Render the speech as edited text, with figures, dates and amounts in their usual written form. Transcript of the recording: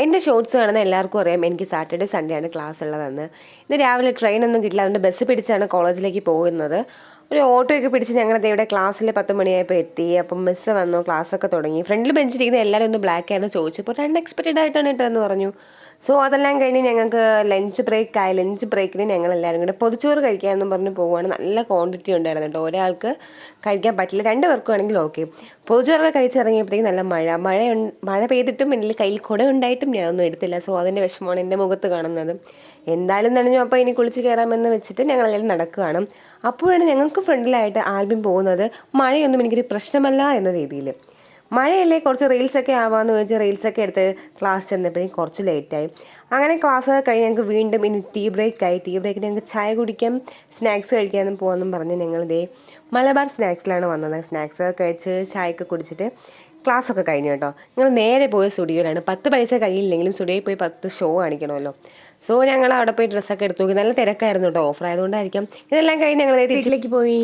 എൻ്റെ ഷോർട്സ് കാണുന്ന എല്ലാവർക്കും അറിയാം എനിക്ക് സാറ്റർഡേ സൺഡേ ആണ് ക്ലാസ് ഉള്ളതെന്ന്. ഇന്ന് രാവിലെ ട്രെയിനൊന്നും കിട്ടില്ല, അതുകൊണ്ട് ബസ് പിടിച്ചാണ് കോളേജിലേക്ക് പോകുന്നത്. ഒരു ഓട്ടോയൊക്കെ പിടിച്ച് ഞങ്ങളത് ഇവിടെ ക്ലാസ്സിൽ 10 മണിയായപ്പോൾ എത്തി. അപ്പം മിസ്സ് വന്നു, ക്ലാസ്സൊക്കെ തുടങ്ങി. ഫ്രണ്ടിൽ ബെഞ്ചിരിക്കുന്ന എല്ലാവരും ഒന്ന് ബ്ലാക്ക് ആണ് ചോദിച്ചപ്പോൾ അൺഎക്സ്പെക്റ്റഡ് ആയിട്ടാണ് കേട്ടോ പറഞ്ഞു. സോ അതെല്ലാം കഴിഞ്ഞ് ഞങ്ങൾക്ക് ലഞ്ച് ബ്രേക്കായി. ലഞ്ച് ബ്രേക്കിന് ഞങ്ങൾ എല്ലാവരും കൂടെ പൊതിച്ചോറ് കഴിക്കാമെന്നും പറഞ്ഞ് പോവുകയാണ്. നല്ല ക്വാണ്ടിറ്റി ഉണ്ടായിരുന്നു കേട്ടോ, ഒരാൾക്ക് കഴിക്കാൻ പറ്റില്ല, 2 പേർക്കും ആണെങ്കിൽ ഓക്കെ. പൊതിച്ചോറൊക്കെ കഴിച്ചിറങ്ങിയപ്പോഴത്തേക്കും നല്ല മഴ പെയ്തിട്ടും എൻ്റെ കയ്യിൽ കുട ഉണ്ടായിട്ടും ഞാനൊന്നും എടുത്തില്ല. സോ അതിൻ്റെ വിഷമമാണ് എൻ്റെ മുഖത്ത് കാണുന്നത്. എന്തായാലും നനഞ്ഞു, അപ്പോൾ ഇനി കുളിച്ച് കയറാമെന്ന് വെച്ചിട്ട് ഞങ്ങളെല്ലാം നടക്കുകയാണ്. അപ്പോഴാണ് ഞങ്ങൾക്ക് ഫ്രണ്ടിലായിട്ട് ആൽബിൻ പോകുന്നത്. മഴയൊന്നും എനിക്കൊരു പ്രശ്നമല്ല എന്ന രീതിയിൽ. മഴയല്ലേ, കുറച്ച് റീൽസൊക്കെ ആവാമെന്ന് വെച്ച് റീൽസൊക്കെ എടുത്ത് ക്ലാസ് ചെന്നപ്പോഴേക്കും കുറച്ച് ലേറ്റായി. അങ്ങനെ ക്ലാസ് കഴിഞ്ഞ് ഞങ്ങൾക്ക് വീണ്ടും ഇനി ടീ ബ്രേക്കായി. ടീ ബ്രേക്കിന് ഞങ്ങൾക്ക് ചായ കുടിക്കാം, സ്നാക്സ് കഴിക്കാമെന്നും പോകാമെന്നും പറഞ്ഞ് ഞങ്ങളിതേ മലബാർ സ്നാക്സിലാണ് വന്നത്. സ്നാക്സ് കഴിച്ച് ചായയൊക്കെ കുടിച്ചിട്ട് ക്ലാസ്സൊക്കെ കഴിഞ്ഞു കേട്ടോ. ഞങ്ങൾ നേരെ പോയ സ്റ്റുഡിയോയിലാണ്. 10 പൈസ കയ്യിലില്ലെങ്കിലും സ്റ്റുഡിയോയിൽ പോയി 10 ഷോ കാണിക്കണമല്ലോ. സോ ഞങ്ങൾ അവിടെ പോയി ഡ്രസ്സൊക്കെ എടുത്തു നോക്കി. നല്ല തിരക്കായിരുന്നു കേട്ടോ, ഓഫർ ആയതുകൊണ്ടായിരിക്കാം. ഇതെല്ലാം കഴിഞ്ഞ് ഞങ്ങൾ വീട്ടിലേക്ക് പോയി.